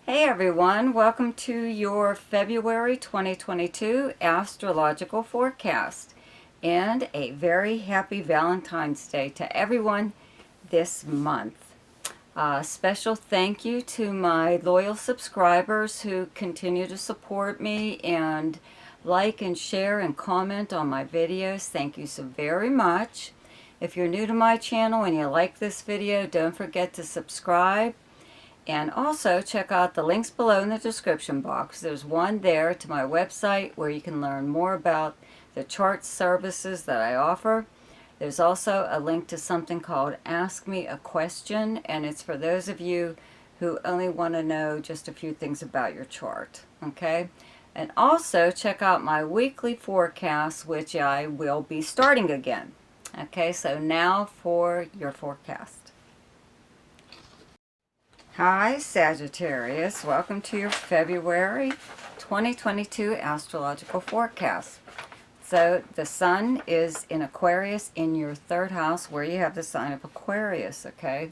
Hey everyone, welcome to your February 2022 astrological forecast and a very happy Valentine's Day to everyone this month. Special thank you to my loyal subscribers who continue to support me and like and share and comment on my videos. Thank you so very much. If you're new to my channel and you like this video, don't forget to subscribe. And also check out the links below in the description box. There's one there to my website where you can learn more about the chart services that I offer. There's also a link to something called Ask Me a Question, and it's for those of you who only want to know just a few things about your chart. Okay? And also check out my weekly forecast, which I will be starting again. Okay, so now for your forecast. Hi Sagittarius, welcome to your February 2022 astrological forecast. So the sun is in Aquarius in your third house where you have the sign of Aquarius, okay?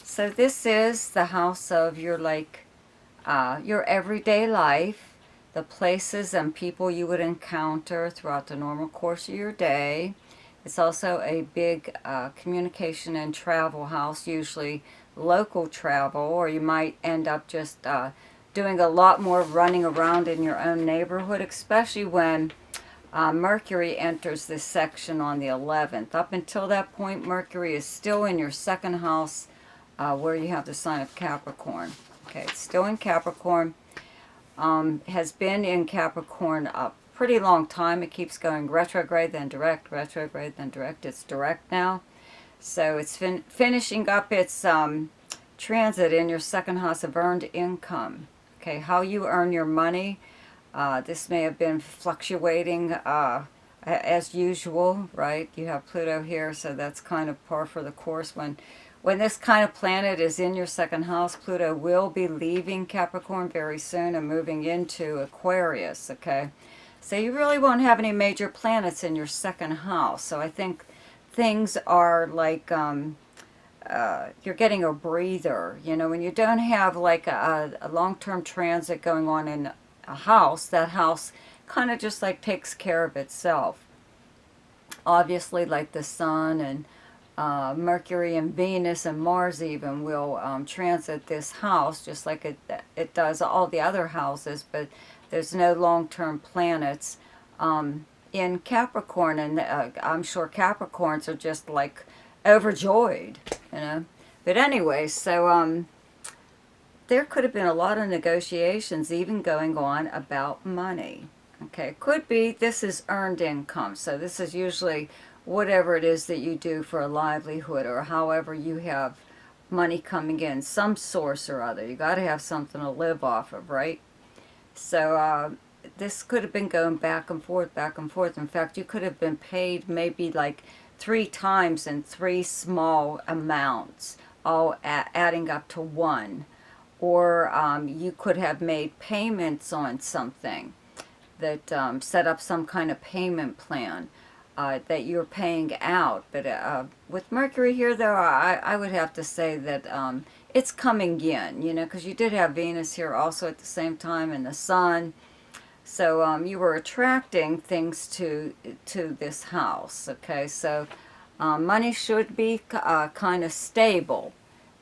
So this is the house of your your everyday life, the places and people you would encounter throughout the normal course of your day. It's also a big communication and travel house, usually local travel, or you might end up just doing a lot more running around in your own neighborhood, especially when Mercury enters this section on the 11th. Up until that point, Mercury is still in your second house where you have the sign of Capricorn. Okay, it's still in Capricorn. Has been in Capricorn a pretty long time. It keeps going retrograde, then direct, retrograde, then direct. It's direct now. So it's finishing up its transit in your second house of earned income. Okay, how you earn your money. This may have been fluctuating as usual, right? You have Pluto here, so that's kind of par for the course. When this kind of planet is in your second house, Pluto will be leaving Capricorn very soon and moving into Aquarius, okay? So you really won't have any major planets in your second house. So I think things are like you're getting a breather. You know, when you don't have like a long-term transit going on in a house, that house kind of just like takes care of itself. Obviously, like the sun and Mercury and Venus and Mars even will transit this house just like it does all the other houses, but there's no long-term planets in Capricorn, and I'm sure Capricorns are just like overjoyed, you know. But anyway, so there could have been a lot of negotiations even going on about money. Okay, could be this is earned income, so this is usually whatever it is that you do for a livelihood, or however you have money coming in, some source or other. You got to have something to live off of, right? So this could have been going back and forth, back and forth. In fact, you could have been paid maybe like 3 times in 3 small amounts, all adding up to one. Or you could have made payments on something that set up some kind of payment plan that you're paying out. But with Mercury here, though, I would have to say that it's coming in, you know, because you did have Venus here also at the same time, and the Sun. So you were attracting things to this house, okay? So money should be kind of stable.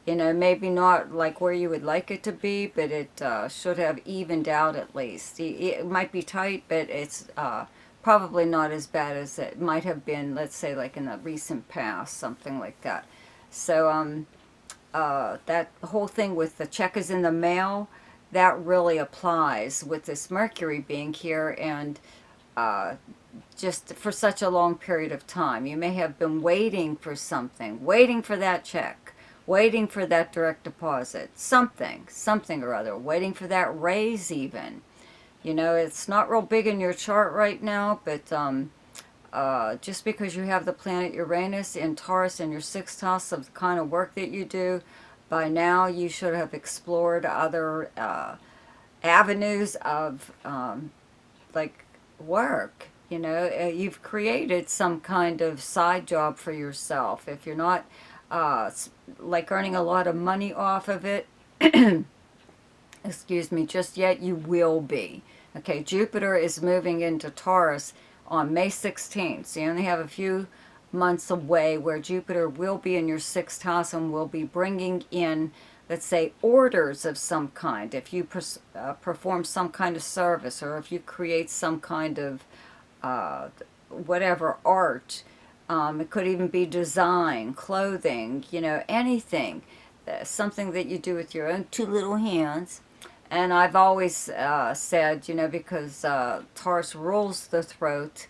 You know, maybe not like where you would like it to be, but it should have evened out at least. It might be tight, but it's probably not as bad as it might have been, let's say, like in the recent past, something like that. So that whole thing with the check is in the mail, that really applies with this Mercury being here and just for such a long period of time. You may have been waiting for something, waiting for that check, waiting for that direct deposit, something or other, waiting for that raise even. You know, it's not real big in your chart right now, but just because you have the planet Uranus in Taurus in your 6th house of the kind of work that you do, by now you should have explored other avenues of like work. You know, you've created some kind of side job for yourself. If you're not like earning a lot of money off of it, excuse me, just yet. You will be. Okay, Jupiter is moving into Taurus on May 16th. So you only have a few months away where Jupiter will be in your sixth house and will be bringing in, let's say, orders of some kind. If you perform some kind of service, or if you create some kind of whatever art, it could even be design, clothing, anything, something that you do with your own two little hands. And I've always said, because Taurus rules the throat,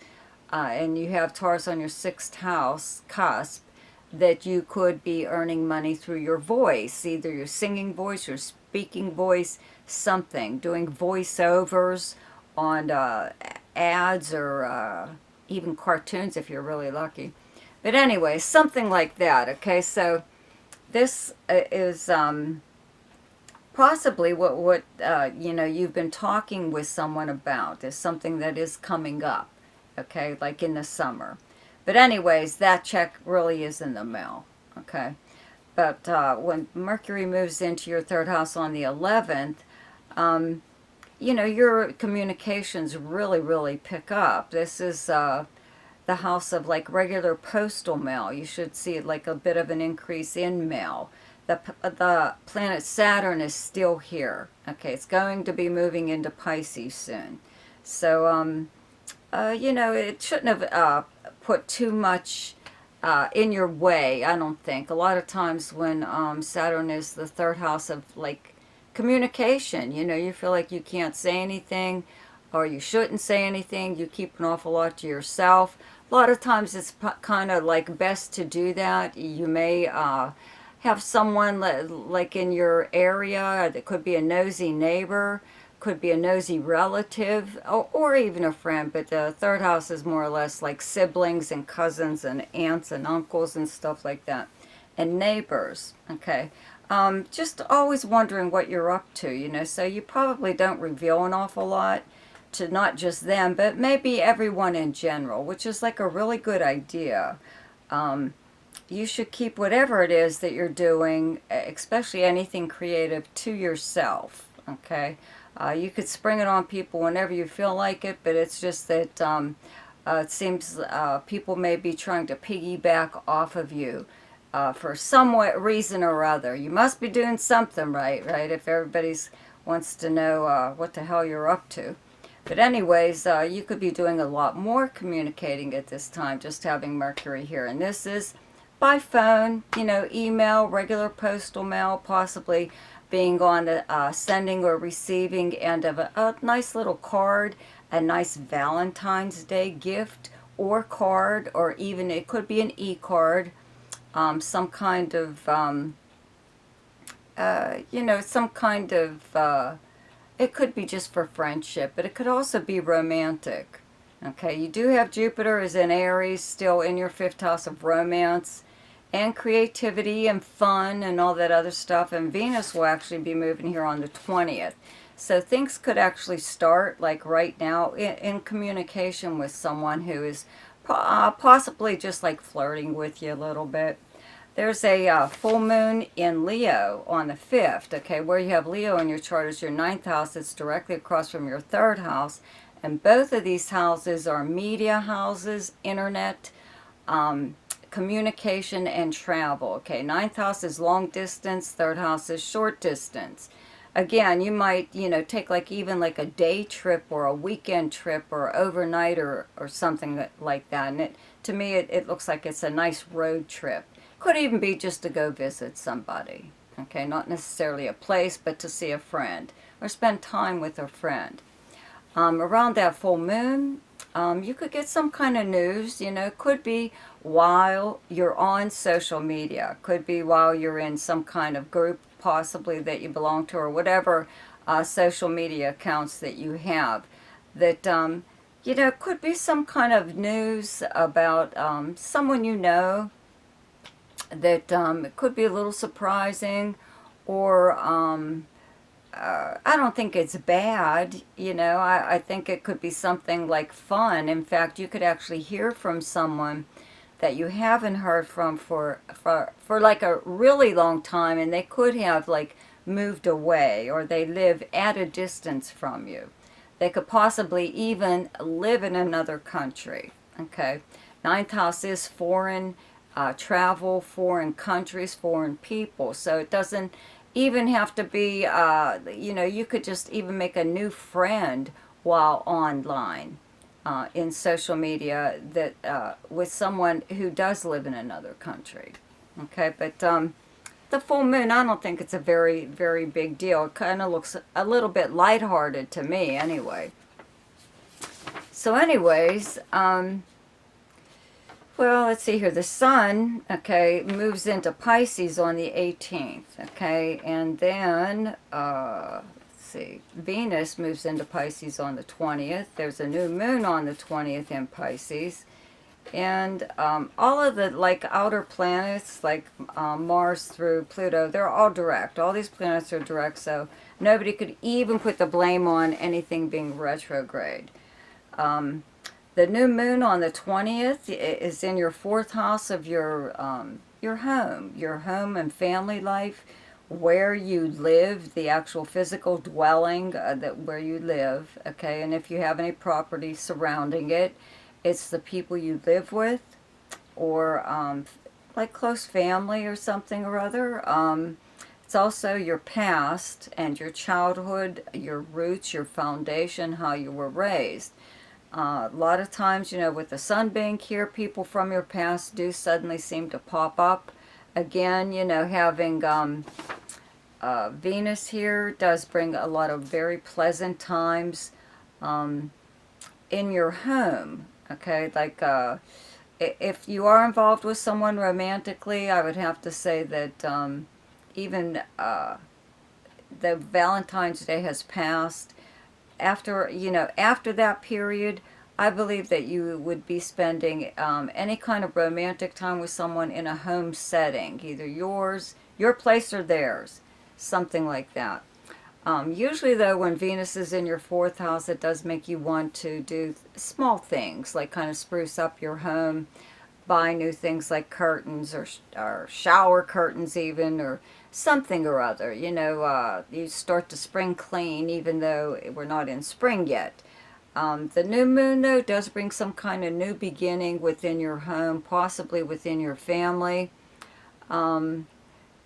and you have Taurus on your sixth house cusp, that you could be earning money through your voice, either your singing voice, your speaking voice, something, doing voiceovers on ads, or even cartoons if you're really lucky. But anyway, something like that, okay? So this is possibly what you've been talking with someone about, is something that is coming up, okay, like in the summer. But anyways, that check really is in the mail, okay? But when Mercury moves into your third house on the 11th, your communications really pick up. This is the house of like regular postal mail. You should see like a bit of an increase in mail. The planet Saturn is still here. Okay, it's going to be moving into Pisces soon. So, it shouldn't have put too much in your way, I don't think. A lot of times when Saturn is the third house of like communication, you feel like you can't say anything, or you shouldn't say anything. You keep an awful lot to yourself. A lot of times it's kind of like best to do that. You may have someone like in your area that could be a nosy neighbor, could be a nosy relative, or even a friend. But the third house is more or less like siblings and cousins and aunts and uncles and stuff like that, and neighbors, okay? Just always wondering what you're up to, so you probably don't reveal an awful lot to not just them, but maybe everyone in general, which is like a really good idea. You should keep whatever it is that you're doing, especially anything creative, to yourself, okay? You could spring it on people whenever you feel like it, but it's just that it seems people may be trying to piggyback off of you for some reason or other. You must be doing something right, if everybody's wants to know what the hell you're up to. But anyways, you could be doing a lot more communicating at this time, just having Mercury here. And this is by phone, email, regular postal mail, possibly being on the sending or receiving end of a nice little card, a nice Valentine's Day gift or card, or even it could be an e-card, some kind of, some kind of, it could be just for friendship, but it could also be romantic. Okay, you do have Jupiter is in Aries, still in your fifth house of romance and creativity and fun and all that other stuff. And Venus will actually be moving here on the 20th. So things could actually start like right now in communication with someone who is possibly just like flirting with you a little bit. There's a full moon in Leo on the 5th, okay, where you have Leo in your chart as your 9th house. It's directly across from your 3rd house. And both of these houses are media houses, internet, communication, and travel. Okay, 9th house is long distance, 3rd house is short distance. Again, you might, take like even like a day trip or a weekend trip or overnight or something like that. And to me, it looks like it's a nice road trip. Could even be just to go visit somebody. Okay, not necessarily a place, but to see a friend or spend time with a friend. Around that full moon, you could get some kind of news, could be while you're on social media, could be while you're in some kind of group possibly that you belong to, or whatever social media accounts that you have, that, could be some kind of news about someone that it could be a little surprising, or I don't think it's bad, I think it could be something like fun. In fact, you could actually hear from someone that you haven't heard from for like a really long time, and they could have like moved away, or they live at a distance from you. They could possibly even live in another country. Okay, ninth house is foreign travel, foreign countries, foreign people. So it doesn't even have to be, you could just even make a new friend while online in social media that with someone who does live in another country. Okay, but the full moon, I don't think it's a very, very big deal. It kind of looks a little bit lighthearted to me anyway. So anyways, well, let's see here. The sun, okay, moves into Pisces on the 18th, okay, and then, let's see, Venus moves into Pisces on the 20th. There's a new moon on the 20th in Pisces. And all of the, like, outer planets, like Mars through Pluto, they're all direct. All these planets are direct, so nobody could even put the blame on anything being retrograde. The new moon on the 20th is in your 4th house of your home and family life, where you live, the actual physical dwelling where you live, okay? And if you have any property surrounding it, it's the people you live with, or like close family or something or other. It's also your past and your childhood, your roots, your foundation, how you were raised. A lot of times, with the sun being here, people from your past do suddenly seem to pop up. Again, having Venus here does bring a lot of very pleasant times in your home. Okay, like if you are involved with someone romantically, I would have to say that even the Valentine's Day has passed. After that period, I believe that you would be spending any kind of romantic time with someone in a home setting, either your place or theirs, something like that. Usually, though, when Venus is in your 4th house, it does make you want to do small things, like kind of spruce up your home, buy new things like curtains or shower curtains even, or something or other. You start to spring clean, even though we're not in spring yet. The new moon, though, does bring some kind of new beginning within your home, possibly within your family.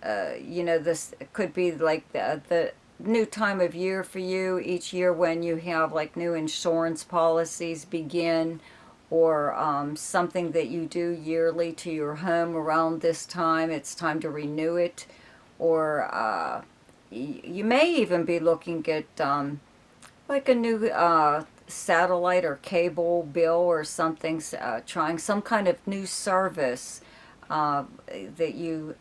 This could be like the new time of year for you each year, when you have like new insurance policies begin, or something that you do yearly to your home around this time. It's time to renew it. Or you may even be looking at like a new satellite or cable bill or something, trying some kind of new service that you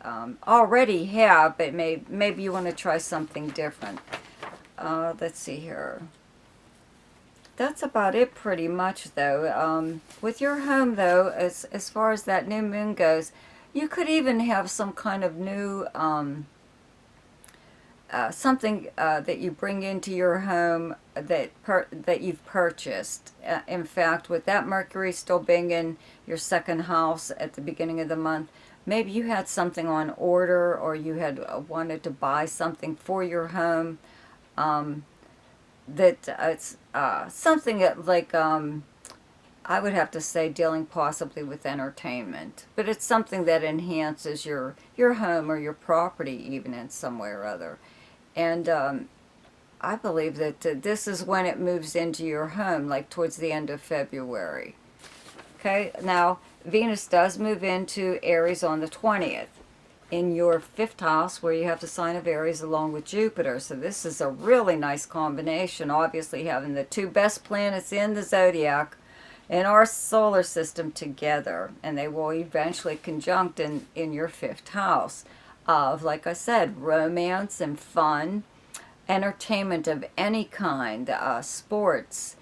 already have, but maybe you want to try something different. Let's see here. That's about it pretty much, though. With your home, though, as far as that new moon goes, you could even have some kind of new something that you bring into your home that you've purchased. In fact, with that Mercury still being in your 2nd house at the beginning of the month, maybe you had something on order, or you had wanted to buy something for your home. That it's something that, like, I would have to say dealing possibly with entertainment, but it's something that enhances your home or your property even in some way or other. And I believe that this is when it moves into your home, like towards the end of February. Okay, now Venus does move into Aries on the 20th in your 5th house, where you have the sign of Aries along with Jupiter. So this is a really nice combination, obviously having the 2 best planets in the zodiac in our solar system together, and they will eventually conjunct in your 5th house of, like I said, romance and fun, entertainment of any kind, sports,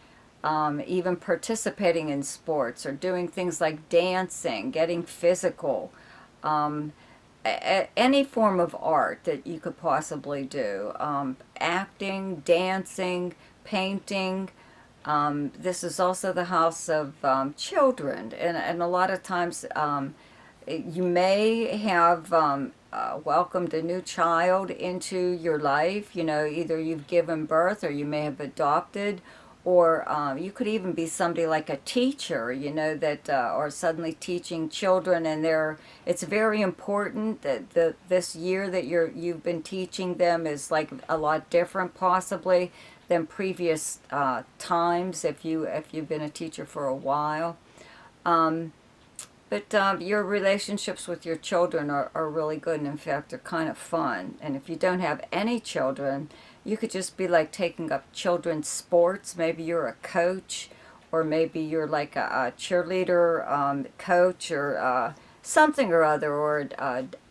even participating in sports, or doing things like dancing, getting physical, any form of art that you could possibly do, acting, dancing, painting. This is also the house of children, and a lot of times you may have welcomed a new child into your life. You know, either you've given birth or you may have adopted, or you could even be somebody like a teacher, you know, that are suddenly teaching children, and it's very important that this year that you've been teaching them is like a lot different possibly than previous times if you've been a teacher for a while. But your relationships with your children are really good, and in fact, they're kind of fun. And if you don't have any children, you could just be like taking up children's sports. Maybe you're a coach, or maybe you're like a cheerleader coach, or something or other, or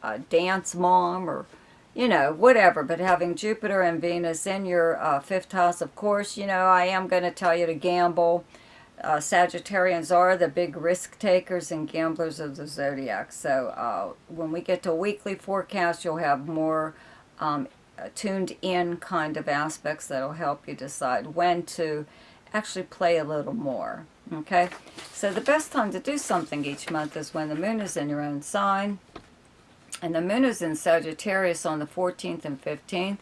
a dance mom, or you know, whatever. But having Jupiter and Venus in your fifth house, of course, you know, I am going to tell you to gamble. Sagittarians are the big risk takers and gamblers of the zodiac. So when we get to weekly forecast, you'll have more tuned in kind of aspects that'll help you decide when to actually play a little more. Okay, so the best time to do something each month is when the moon is in your own sign, and the moon is in Sagittarius on the 14th and 15th.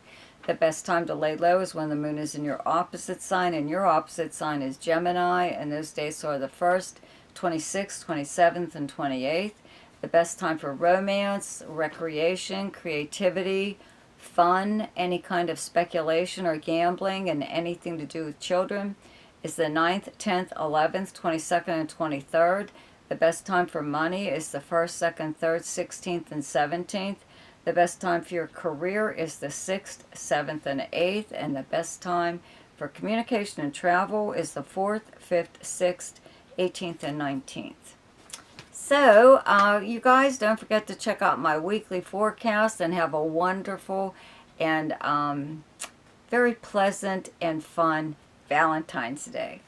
The best time to lay low is when the moon is in your opposite sign, and your opposite sign is Gemini, and those days are the 1st, 26th, 27th, and 28th. The best time for romance, recreation, creativity, fun, any kind of speculation or gambling, and anything to do with children is the 9th, 10th, 11th, 22nd, and 23rd. The best time for money is the 1st, 2nd, 3rd, 16th, and 17th. The best time for your career is the 6th, 7th, and 8th. And the best time for communication and travel is the 4th, 5th, 6th, 18th, and 19th. So, you guys, don't forget to check out my weekly forecast and have a wonderful and very pleasant and fun Valentine's Day.